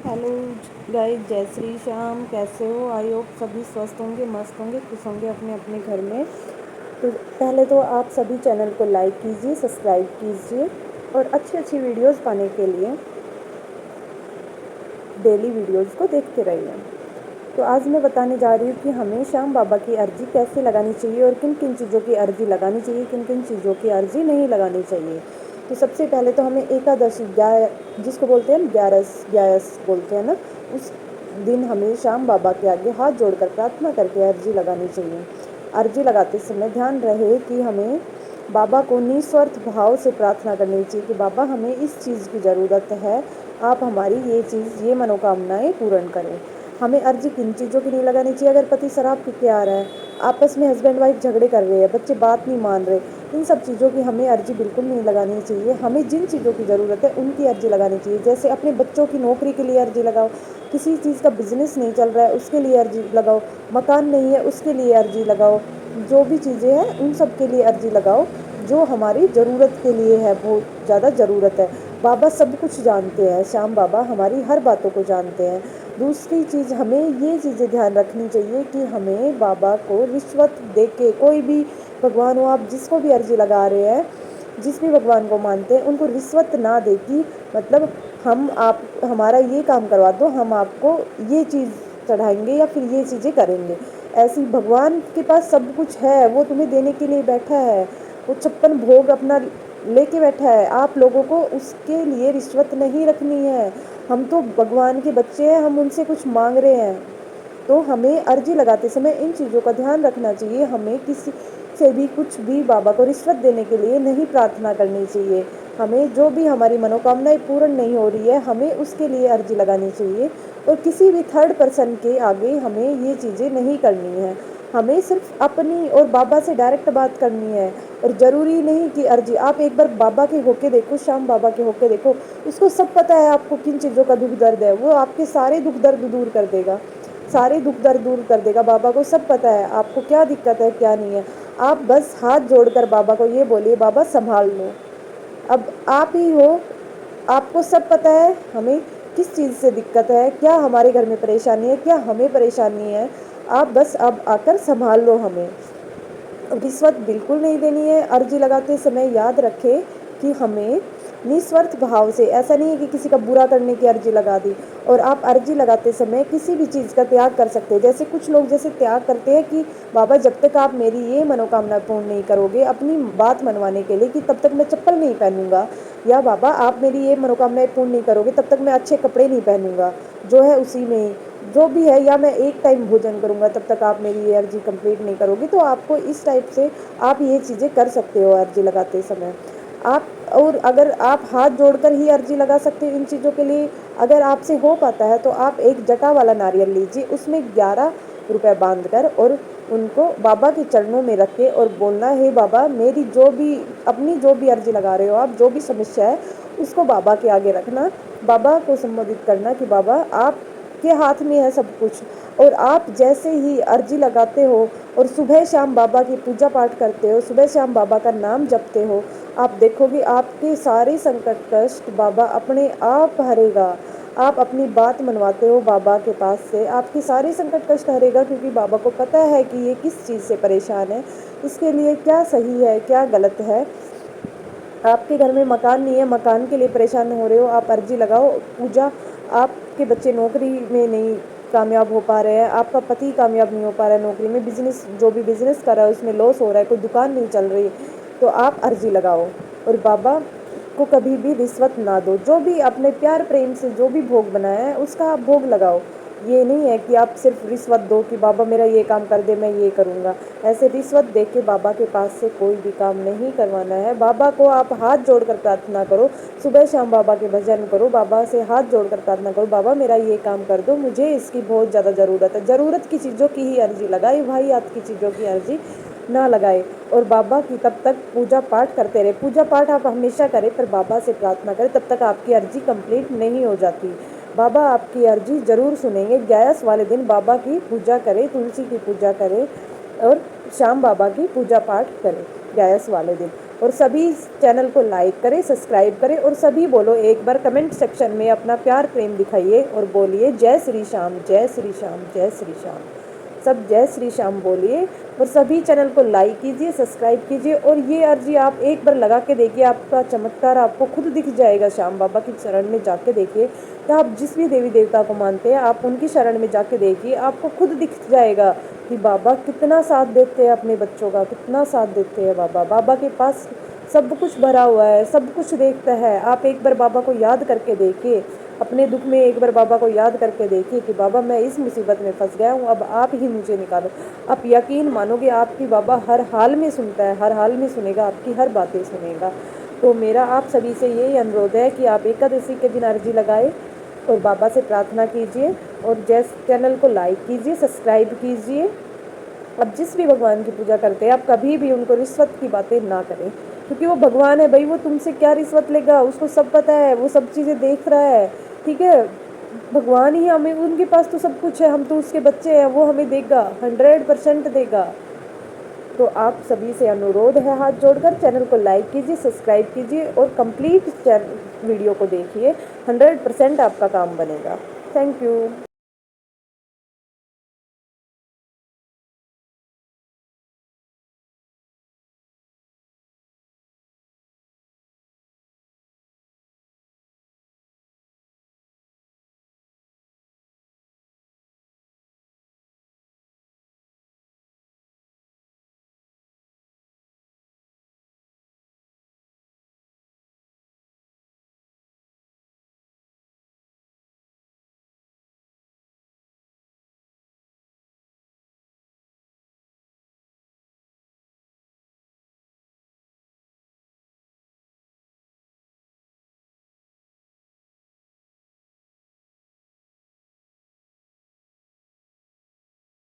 Hello guys, जय श्री श्याम। कैसे हो? आई होप सभी स्वस्थ होंगे, मस्त होंगे, खुश होंगे अपने अपने घर में। तो पहले तो आप सभी चैनल को लाइक कीजिए, सब्सक्राइब कीजिए और अच्छी अच्छी वीडियोस पाने के लिए डेली वीडियोस को देखते रहिए। तो आज मैं बताने जा रही हूँ कि हमें श्याम बाबा की अर्जी कैसे लगानी चाहिए और किन किन चीज़ों की अर्जी लगानी चाहिए, किन किन चीज़ों की अर्जी नहीं लगानी चाहिए। तो सबसे पहले तो हमें एकादशी जिसको बोलते हैं ग्यारस ग्यारस बोलते हैं ना, उस दिन हमें श्याम बाबा के आगे हाथ जोड़कर प्रार्थना करके अर्जी लगानी चाहिए। अर्जी लगाते समय ध्यान रहे कि हमें बाबा को निस्वार्थ भाव से प्रार्थना करनी चाहिए कि बाबा हमें इस चीज़ की ज़रूरत है, आप हमारी ये मनोकामनाएं पूर्ण करें। हमें अर्जी किन चीज़ों की नहीं लगानी चाहिए? अगर पति शराब पी के आ रहा है, आपस में हस्बैंड वाइफ झगड़े कर रहे हैं, बच्चे बात नहीं मान रहे, इन सब चीज़ों की हमें अर्जी बिल्कुल नहीं लगानी चाहिए। हमें जिन चीज़ों की ज़रूरत है उनकी अर्जी लगानी चाहिए। जैसे अपने बच्चों की नौकरी के लिए अर्जी लगाओ, किसी चीज़ का बिजनेस नहीं चल रहा है उसके लिए अर्जी लगाओ, मकान नहीं है उसके लिए अर्जी लगाओ, जो भी चीज़ें हैं उन सब के लिए अर्जी लगाओ जो हमारी ज़रूरत के लिए है, बहुत ज़्यादा ज़रूरत है। बाबा सब कुछ जानते हैं, श्याम बाबा हमारी हर बातों को जानते हैं। दूसरी चीज़, हमें ये चीज़ें ध्यान रखनी चाहिए कि हमें बाबा को रिश्वत दे के, कोई भी भगवान हो, आप जिसको भी अर्जी लगा रहे हैं, जिस भी भगवान को मानते हैं, उनको रिश्वत ना दे कि मतलब आप हमारा ये काम करवा दो, हम आपको ये चीज़ चढ़ाएंगे या फिर ये चीज़ें करेंगे। ऐसी भगवान के पास सब कुछ है, वो तुम्हें देने के लिए बैठा है, वो 56 भोग अपना लेके बैठा है। आप लोगों को उसके लिए रिश्वत नहीं रखनी है। हम तो भगवान के बच्चे हैं, हम उनसे कुछ मांग रहे हैं। तो हमें अर्जी लगाते समय इन चीज़ों का ध्यान रखना चाहिए। हमें किसी से भी कुछ भी बाबा को रिश्वत देने के लिए नहीं प्रार्थना करनी चाहिए। हमें जो भी हमारी मनोकामनाएं पूर्ण नहीं हो रही है, हमें उसके लिए अर्जी लगानी चाहिए। और किसी भी थर्ड पर्सन के आगे हमें ये चीज़ें नहीं करनी है। हमें सिर्फ अपनी और बाबा से डायरेक्ट बात करनी है। और ज़रूरी नहीं कि अर्जी, आप एक बार बाबा के होके देखो, श्याम बाबा के होके देखो, उसको सब पता है आपको किन चीज़ों का दुख दर्द है। वो आपके सारे दुख दर्द दूर कर देगा, सारे दुख दर्द दूर कर देगा। बाबा को सब पता है आपको क्या दिक्कत है क्या नहीं है। आप बस हाथ जोड़कर बाबा को ये बोलिए, बाबा संभाल लो। अब आप ही हो, आपको सब पता है हमें किस चीज़ से दिक्कत है, क्या हमारे घर में परेशानी है, क्या हमें परेशानी है। आप बस अब आकर संभाल लो हमें। रिश्वत बिल्कुल नहीं देनी है। अर्जी लगाते समय याद रखें कि हमें निस्वार्थ भाव से, ऐसा नहीं है कि किसी का बुरा करने की अर्जी लगा दी। और आप अर्जी लगाते समय किसी भी चीज़ का त्याग कर सकते हैं। जैसे कुछ लोग जैसे त्याग करते हैं कि बाबा जब तक आप मेरी ये मनोकामना पूर्ण नहीं करोगे अपनी बात मनवाने के लिए, कि तब तक मैं चप्पल नहीं पहनूंगा, या बाबा आप मेरी ये मनोकामनाएं पूर्ण नहीं करोगे तब तक मैं अच्छे कपड़े नहीं पहनूंगा, जो है उसी में ही जो भी है, या मैं एक टाइम भोजन करूंगा तब तक आप मेरी ये अर्जी कंप्लीट नहीं करोगे। तो आपको इस टाइप से आप ये चीज़ें कर सकते हो अर्जी लगाते समय। आप और अगर आप हाथ जोड़कर ही अर्जी लगा सकते हो इन चीज़ों के लिए, अगर आपसे हो पाता है तो आप एक जटा वाला नारियल लीजिए, उसमें 11 रुपए बांध कर और उनको बाबा के चरणों में रख के और बोलना, हे बाबा मेरी अपनी जो भी अर्जी लगा रहे हो आप, जो भी समस्या है उसको बाबा के आगे रखना। बाबा को संबोधित करना कि बाबा आपके हाथ में है सब कुछ। और आप जैसे ही अर्जी लगाते हो और सुबह शाम बाबा की पूजा पाठ करते हो, सुबह शाम बाबा का नाम जपते हो, आप देखोगे आपके सारे संकट कष्ट बाबा अपने आप हरेगा। आप अपनी बात मनवाते हो बाबा के पास से, आपके सारे संकट कष्ट हरेगा, क्योंकि बाबा को पता है कि ये किस चीज़ से परेशान है, इसके लिए क्या सही है क्या गलत है। आपके घर में मकान नहीं है, मकान के लिए परेशान हो रहे हो, आप अर्जी लगाओ पूजा। आपके बच्चे नौकरी में नहीं कामयाब हो पा रहे हैं, आपका पति कामयाब नहीं हो पा रहा है नौकरी में, बिजनेस जो भी बिजनेस कर रहा है उसमें लॉस हो रहा है, कोई दुकान नहीं चल रही, तो आप अर्जी लगाओ। और बाबा को कभी भी रिश्वत ना दो। जो भी अपने प्यार प्रेम से जो भी भोग बनाया है उसका आप भोग लगाओ। ये नहीं है कि आप सिर्फ रिश्वत दो कि बाबा मेरा ये काम कर दे मैं ये करूँगा। ऐसे रिश्वत दे के बाबा के पास से कोई भी काम नहीं करवाना है। बाबा को आप हाथ जोड़कर प्रार्थना करो, सुबह शाम बाबा के भजन करो, बाबा से हाथ जोड़कर प्रार्थना करो, बाबा मेरा ये काम कर दो, मुझे इसकी बहुत ज़्यादा ज़रूरत है। ज़रूरत की चीज़ों की ही अर्जी लगाए, भाई याद की चीज़ों की अर्जी ना लगाए। और बाबा की तब तक पूजा पाठ करते रहे। पूजा पाठ आप हमेशा करें पर बाबा से प्रार्थना करें, तब तक आपकी अर्जी कंप्लीट नहीं हो जाती। बाबा आपकी अर्जी ज़रूर सुनेंगे। ग्यारस वाले दिन बाबा की पूजा करें, तुलसी की पूजा करें और श्याम बाबा की पूजा पाठ करें ग्यारस वाले दिन। और सभी चैनल को लाइक करें, सब्सक्राइब करें और सभी बोलो एक बार कमेंट सेक्शन में अपना प्यार प्रेम दिखाइए और बोलिए जय श्री श्याम, जय श्री श्याम, जय श्री श्याम। सब जय श्री श्याम बोलिए और सभी चैनल को लाइक कीजिए, सब्सक्राइब कीजिए और ये अर्जी आप एक बार लगा के देखिए, आपका चमत्कार आपको खुद दिख जाएगा। श्याम बाबा की शरण में जाके देखिए, या आप जिस भी देवी देवता को मानते हैं आप उनकी शरण में जाके देखिए, आपको खुद दिख जाएगा कि बाबा कितना साथ देते हैं अपने बच्चों का, कितना साथ देते हैं बाबा। बाबा के पास सब कुछ भरा हुआ है, सब कुछ देखता है। आप एक बार बाबा को याद करके देखिए, अपने दुख में एक बार बाबा को याद करके देखिए कि बाबा मैं इस मुसीबत में फंस गया हूँ, अब आप ही मुझे निकालो। आप यकीन मानोगे आपकी बाबा हर हाल में सुनता है, हर हाल में सुनेगा, आपकी हर बातें सुनेगा। तो मेरा आप सभी से यही अनुरोध है कि आप एकादशी के दिन अर्जी लगाए और बाबा से प्रार्थना कीजिए और जैसे चैनल को लाइक कीजिए, सब्सक्राइब कीजिए। अब जिस भी भगवान की पूजा करते हैं आप कभी भी उनको रिश्वत की बातें ना करें, क्योंकि वो भगवान है भाई, वो तुमसे क्या रिश्वत लेगा, उसको सब पता है, वो सब चीज़ें देख रहा है। ठीक है, भगवान ही हमें, उनके पास तो सब कुछ है, हम तो उसके बच्चे हैं, वो हमें देगा, 100% देगा। तो आप सभी से अनुरोध है हाथ जोड़कर चैनल को लाइक कीजिए, सब्सक्राइब कीजिए और कंप्लीट वीडियो को देखिए, 100% आपका काम बनेगा। Thank you.